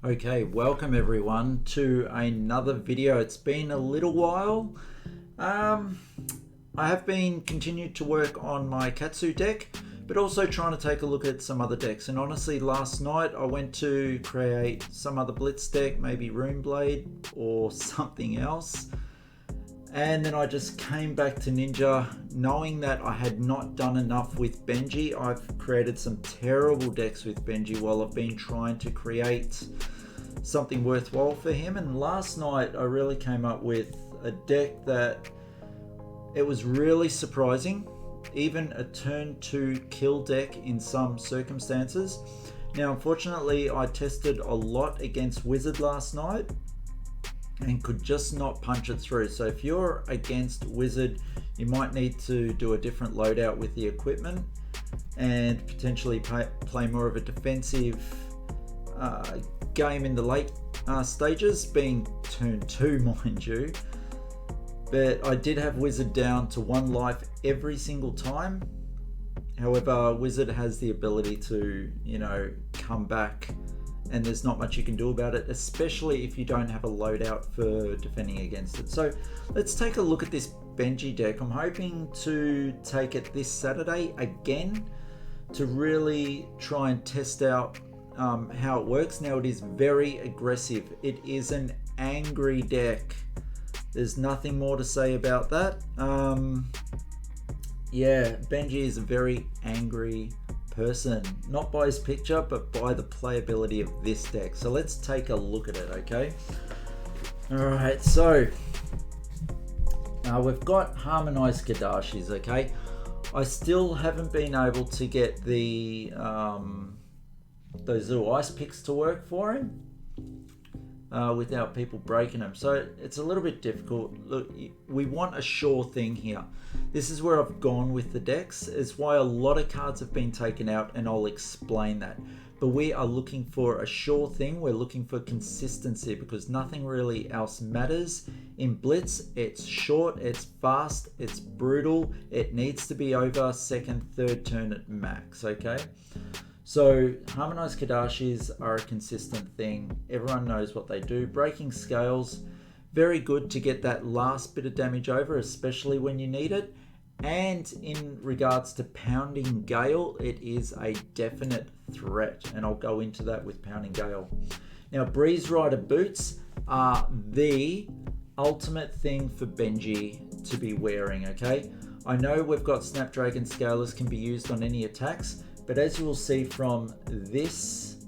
Okay, welcome everyone to another video. It's been a little while. I have been continued to work on my Katsu deck, but also trying to take a look at some other decks. And honestly, last night I went to create some other Blitz deck, maybe Runeblade or something else. And then I just came back to Ninja knowing that I had not done enough with Benji. I've created some terrible decks with Benji while I've been trying to create something worthwhile for him. And last night I really came up with a deck that it was really surprising, even a turn 2 kill deck in some circumstances. Now unfortunately I tested a lot against Wizard last night and could just not punch it through. So if you're against Wizard, you might need to do a different loadout with the equipment and potentially play more of a defensive game in the late stages, being turn 2 mind you. But I did have Wizard down to 1 life every single time. However, Wizard has the ability to, come back, and there's not much you can do about it, especially if you don't have a loadout for defending against it. So let's take a look at this Benji deck. I'm hoping to take it this Saturday again to really try and test out how it works. Now it is very aggressive. It is an angry deck. There's nothing more to say about that. Yeah, Benji is a very angry person, not by his picture but by the playability of this deck. So let's take a look at it. Okay, all right, so we've got harmonized Kadashis. Okay, I still haven't been able to get the those little ice picks to work for him without people breaking them, so it's a little bit difficult. Look, we want a sure thing here. This is where I've gone with the decks. It's why a lot of cards have been taken out, and I'll explain that. But we are looking for a sure thing. We're looking for consistency because nothing really else matters in Blitz. It's short, it's fast, it's brutal. It needs to be over second, third turn at max. Okay, so harmonized Kadashis are a consistent thing. Everyone knows what they do. Breaking Scales, very good to get that last bit of damage over, especially when you need it. And in regards to Pounding Gale, it is a definite threat, and I'll go into that with Pounding Gale. Now, Breeze Rider boots are the ultimate thing for Benji to be wearing. Okay, I know we've got Snapdragon Scalers can be used on any attacks, but as you will see from this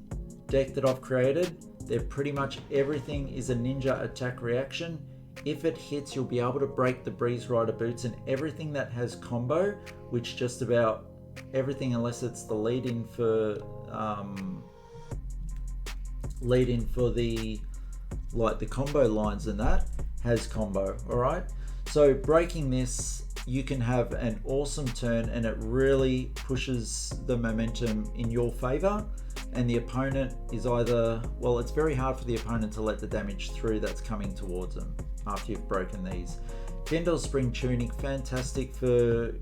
deck that I've created, they're pretty much everything is a ninja attack reaction. If it hits, you'll be able to break the Breeze Rider boots, and everything that has combo, which just about everything unless it's the lead in for the the combo lines, and that has combo. All right, so breaking this, you can have an awesome turn, and it really pushes the momentum in your favor. And the opponent is either, well, it's very hard for the opponent to let the damage through that's coming towards them after you've broken these. Fyendel Spring Tunic, fantastic for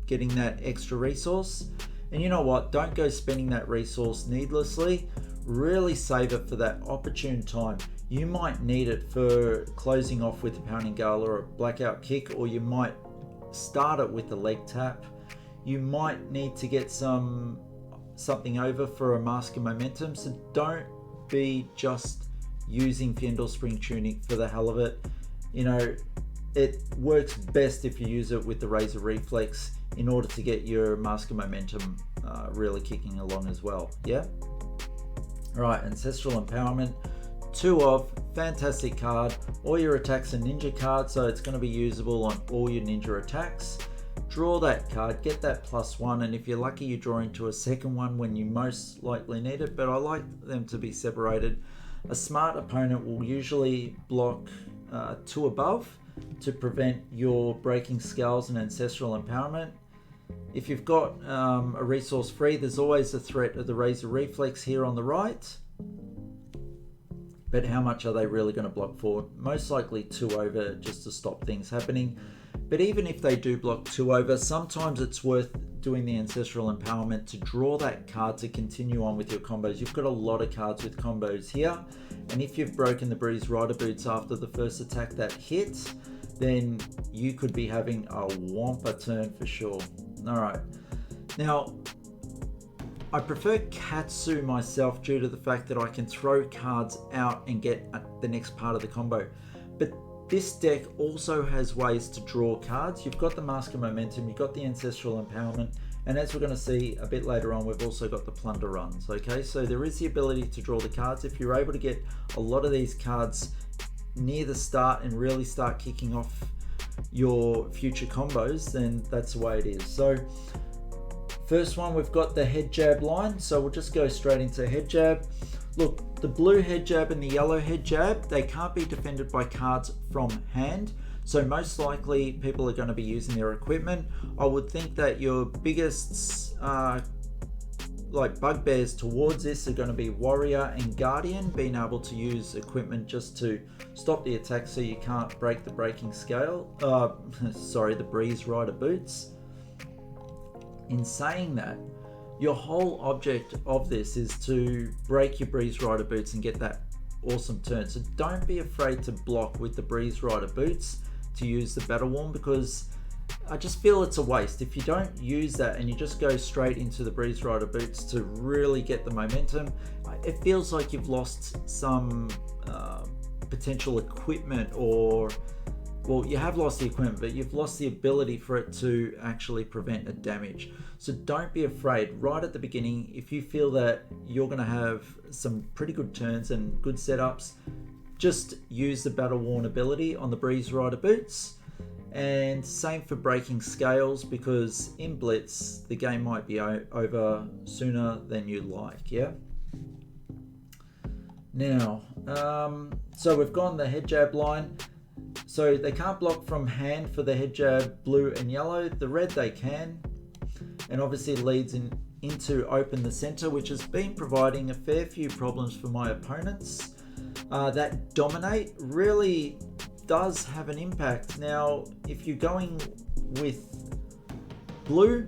getting that extra resource. And you know what? Don't go spending that resource needlessly. Really save it for that opportune time. You might need it for closing off with a Pounding Gale or a Blackout Kick, or you might start it with the leg tap. You might need to get something over for a Mask of Momentum, so don't be just using Fyendel Spring Tunic for the hell of it. It works best if you use it with the Razor Reflex in order to get your Mask of Momentum really kicking along as well. Yeah, right. Ancestral Empowerment, 2 of, fantastic card. All your attacks are ninja cards, so it's going to be usable on all your ninja attacks. Draw that card, get that +1, and if you're lucky you draw into a second one when you most likely need it, but I like them to be separated. A smart opponent will usually block 2 above to prevent your Breaking Scales and Ancestral Empowerment. If you've got a resource free, there's always a threat of the Razor Reflex here on the right. But how much are they really going to block for? Most likely 2 over, just to stop things happening. But even if they do block 2 over, sometimes it's worth doing the Ancestral Empowerment to draw that card to continue on with your combos. You've got a lot of cards with combos here, and if you've broken the Breeze Rider Boots after the first attack that hits, then you could be having a whomper turn for sure. All right, now I prefer Katsu myself due to the fact that I can throw cards out and get the next part of the combo. But this deck also has ways to draw cards. You've got the Mask of Momentum, you've got the Ancestral Empowerment, and as we're going to see a bit later on, we've also got the Plunder Runs, okay? So there is the ability to draw the cards. If you're able to get a lot of these cards near the start and really start kicking off your future combos, then that's the way it is. So first one, we've got the head jab line, so we'll just go straight into head jab. Look, the blue head jab and the yellow head jab, they can't be defended by cards from hand, so most likely people are going to be using their equipment. I would think that your biggest like bugbears towards this are going to be Warrior and Guardian, being able to use equipment just to stop the attack so you can't break the breaking scale, sorry, the Breeze Rider Boots. In saying that, your whole object of this is to break your Breeze Rider Boots and get that awesome turn. So don't be afraid to block with the Breeze Rider Boots to use the Battle Worn, because I just feel it's a waste. If you don't use that and you just go straight into the Breeze Rider Boots to really get the momentum, it feels like you've lost some potential equipment, or well, you have lost the equipment, but you've lost the ability for it to actually prevent a damage. So don't be afraid. Right at the beginning, if you feel that you're going to have some pretty good turns and good setups, just use the Battle Worn ability on the Breeze Rider Boots. And same for breaking scales, because in Blitz, the game might be over sooner than you like, yeah? Now, so we've gone the head jab line. So they can't block from hand for the head jab blue and yellow. The red they can, and obviously leads into open the center, which has been providing a fair few problems for my opponents. That dominate really does have an impact. Now, if you're going with blue,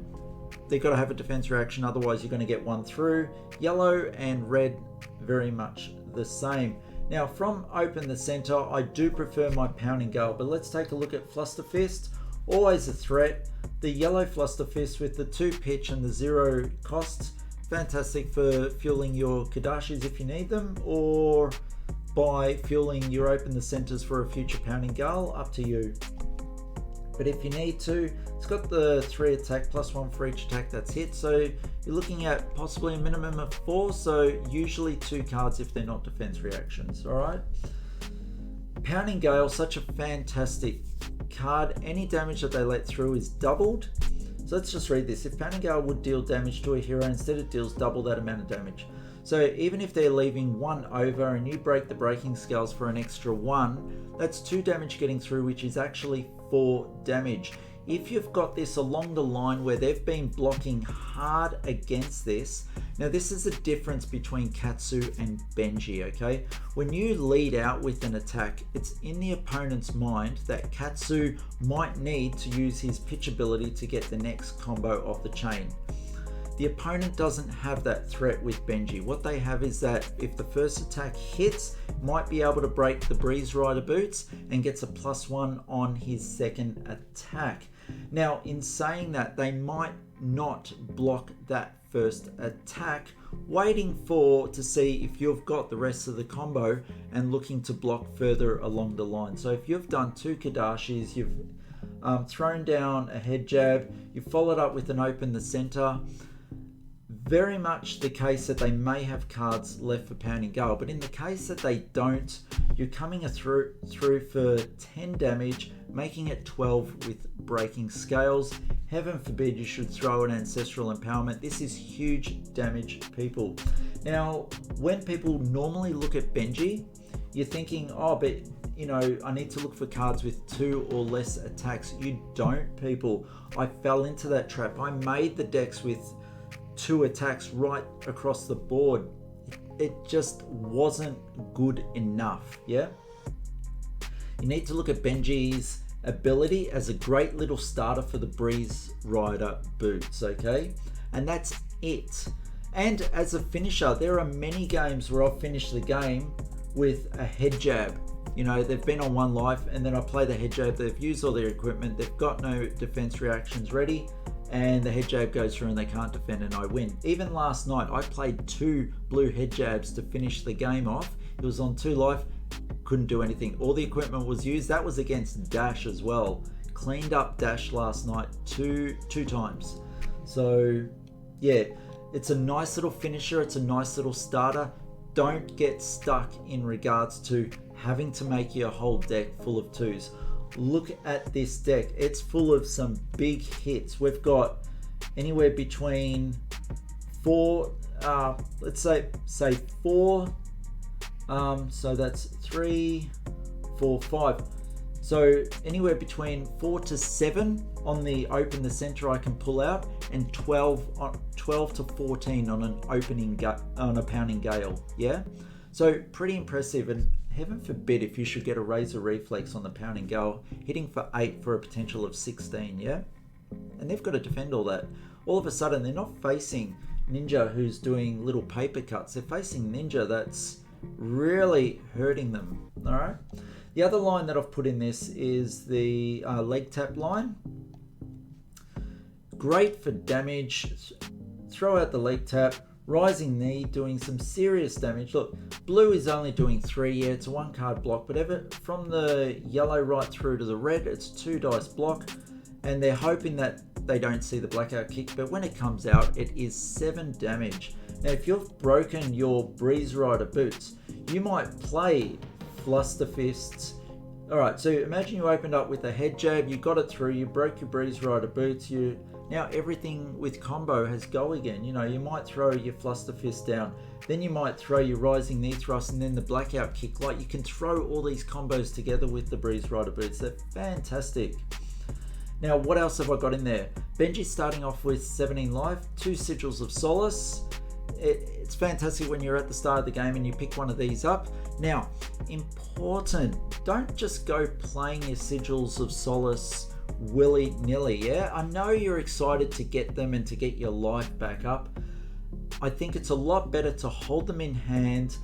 they've got to have a defense reaction, otherwise you're going to get one through. Yellow and red, very much the same. Now, from open the center, I do prefer my Pounding Gale, but let's take a look at Fluster Fist. Always a threat. The yellow Fluster Fist with the 2 pitch and the 0 cost, fantastic for fueling your Kadashis if you need them, or by fueling your open the centers for a future Pounding Gale, up to you. But if you need to, it's got the 3 attack plus 1 for each attack that's hit, so you're looking at possibly a minimum of 4, so usually 2 cards if they're not defense reactions. All right, Pounding Gale, such a fantastic card. Any damage that they let through is doubled. So let's just read this. If Pounding Gale would deal damage to a hero, instead it deals double that amount of damage. So even if they're leaving 1 over and you break the breaking scales for an extra 1, that's 2 damage getting through, which is actually 4 damage. If you've got this along the line where they've been blocking hard against this, now this is the difference between Katsu and Benji, okay? When you lead out with an attack, it's in the opponent's mind that Katsu might need to use his pitch ability to get the next combo off the chain. The opponent doesn't have that threat with Benji. What they have is that if the first attack hits, might be able to break the Breeze Rider Boots and gets a +1 on his second attack. Now, in saying that, they might not block that first attack, waiting to see if you've got the rest of the combo and looking to block further along the line. So if you've done 2 Kadashis, you've thrown down a head jab, you've followed up with an open the center, very much the case that they may have cards left for Pounding Gale, but in the case that they don't, you're coming through for 10 damage, making it 12 with breaking scales. Heaven forbid you should throw an Ancestral Empowerment. This is huge damage, people. Now, when people normally look at Benji, you're thinking, oh, but you know, I need to look for cards with 2 or less attacks. You don't, people. I fell into that trap. I made the decks with 2 attacks right across the board. It just wasn't good enough, yeah? You need to look at Benji's ability as a great little starter for the Breeze Rider boots, okay? And that's it. And as a finisher, there are many games where I've finished the game with a head jab. You know, they've been on 1 life and then I play the head jab, they've used all their equipment, they've got no defense reactions ready, and the head jab goes through and they can't defend and I win. Even last night, I played 2 blue head jabs to finish the game off. It was on 2 life, couldn't do anything. All the equipment was used. That was against Dash as well. Cleaned up Dash last night two times. So yeah, it's a nice little finisher. It's a nice little starter. Don't get stuck in regards to having to make your whole deck full of 2s. Look at this deck. It's full of some big hits. We've got anywhere between 4, let's say 4, so that's 3, 4, 5. So anywhere between 4 to 7 on the open the center I can pull out, and 12 to 14 on an on a pounding gale. Yeah, so pretty impressive. And heaven forbid if you should get a razor reflex on the pounding gale, hitting for 8 for a potential of 16. Yeah, and they've got to defend all that. All of a sudden they're not facing Ninja who's doing little paper cuts. They're facing Ninja that's really hurting them. All right. The other line that I've put in this is the leg tap line. Great for damage. Throw out the leg tap. Rising knee doing some serious damage. Look, blue is only doing 3. Yeah, it's a 1 card block, but from the yellow right through to the red, it's 2 dice block, and they're hoping that they don't see the blackout kick, but when it comes out, it is 7 damage. Now, if you've broken your Breeze Rider boots, you might play Fluster Fists. Alright, so imagine you opened up with a head jab, you got it through, you broke your Breeze Rider boots, now everything with combo has go again. You know, you might throw your Fluster Fist down, then you might throw your Rising Knee Thrust, and then the blackout kick. Like, you can throw all these combos together with the Breeze Rider boots. They're fantastic. Now, what else have I got in there? Benji's starting off with 17 life, 2 Sigils of Solace. It's fantastic when you're at the start of the game and you pick one of these up. Now, important, don't just go playing your Sigils of Solace willy-nilly. Yeah, I know you're excited to get them and to get your life back up. I think it's a lot better to hold them in hand,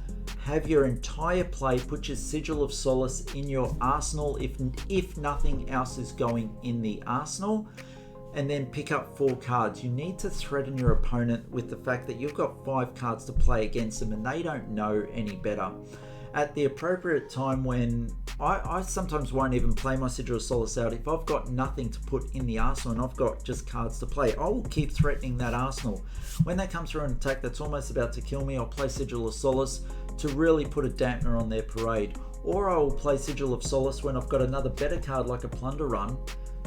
have your entire play, put your Sigil of Solace in your arsenal if nothing else is going in the arsenal, and then pick up 4 cards. You need to threaten your opponent with the fact that you've got 5 cards to play against them and they don't know any better. At the appropriate time, when I sometimes won't even play my Sigil of Solace out, if I've got nothing to put in the arsenal and I've got just cards to play, I will keep threatening that arsenal. When they come through an attack that's almost about to kill me, I'll play Sigil of Solace to really put a dampener on their parade. Or I will play Sigil of Solace when I've got another better card like a Plunder Run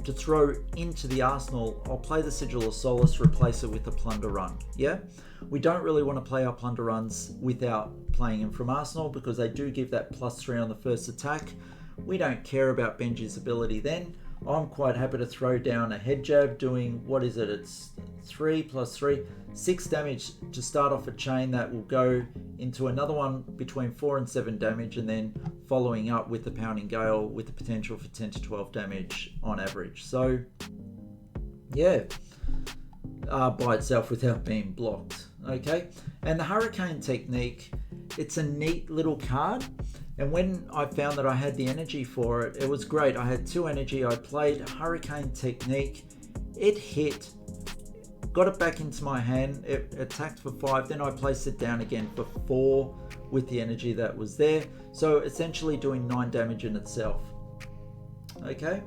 to throw into the arsenal. I'll play the Sigil of Solace, replace it with a Plunder Run. Yeah, we don't really want to play our Plunder Runs without playing them from arsenal, because they do give that +3 on the first attack. We don't care about Benji's ability then. I'm quite happy to throw down a head jab doing, what is it, it's 3 + 3, 6 damage to start off a chain that will go into another one between 4 and 7 damage, and then following up with the pounding gale with the potential for 10 to 12 damage on average. So yeah, by itself without being blocked. Okay, and the Hurricane technique, it's a neat little card. And when I found that I had the energy for it, it was great. I had 2 energy. I played Hurricane Technique. It hit, got it back into my hand. It attacked for 5. Then I placed it down again for 4 with the energy that was there. So essentially doing 9 damage in itself. Okay.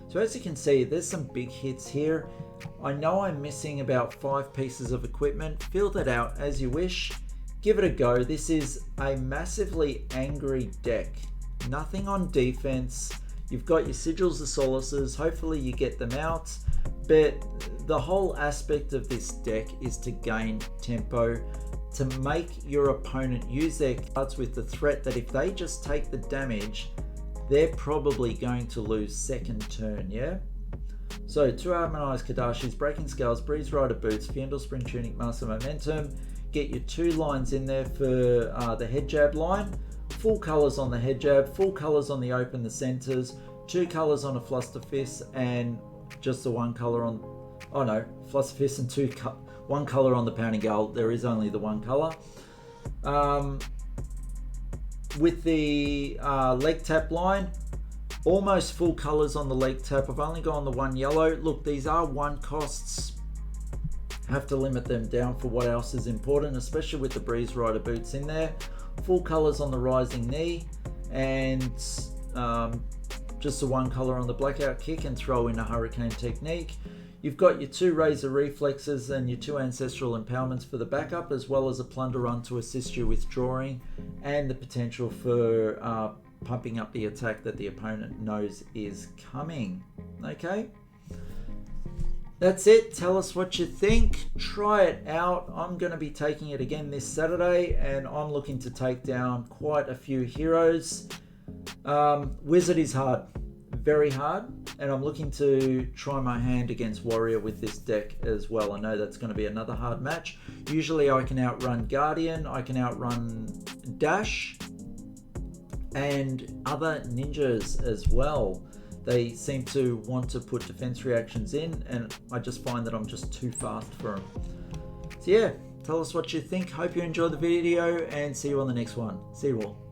So as you can see, there's some big hits here. I know I'm missing about 5 pieces of equipment. Fill that out as you wish. Give it a go. This is a massively angry deck. Nothing on defense. You've got your Sigils of Solaces. Hopefully you get them out. But the whole aspect of this deck is to gain tempo, to make your opponent use their cards with the threat that if they just take the damage, they're probably going to lose second turn, yeah? So 2 Harmonized Kadashis, Breaking Scales, Breeze Rider Boots, Fiendal Spring Tunic, Master Momentum. Get your 2 lines in there for the head jab line. Full colors on the head jab, full colors on the open the centers. 2 colors on a Flusterfist and just the 1 color on, oh no, Flusterfist and 1 color on the Pounding Gale. There is only the 1 color. With the leg tap line, almost full colors on the leg tap. I've only gone the 1 yellow. Look, these are 1 costs. Have to limit them down for what else is important, especially with the Breeze Rider boots in there. Full colors on the Rising Knee, and just the 1 color on the Blackout Kick, and throw in a Hurricane Technique. You've got your 2 Razor Reflexes and your 2 Ancestral Empowerments for the backup, as well as a Plunder Run to assist you with drawing, and the potential for pumping up the attack that the opponent knows is coming. Okay, that's it. Tell us what you think. Try it out. I'm going to be taking it again this Saturday, and I'm looking to take down quite a few heroes. Wizard is hard, very hard, and I'm looking to try my hand against Warrior with this deck as well. I know that's going to be another hard match. Usually I can outrun Guardian, I can outrun Dash, and other ninjas as well. They seem to want to put defense reactions in, and I just find that I'm just too fast for them. So yeah, tell us what you think. Hope you enjoyed the video, and see you on the next one. See you all.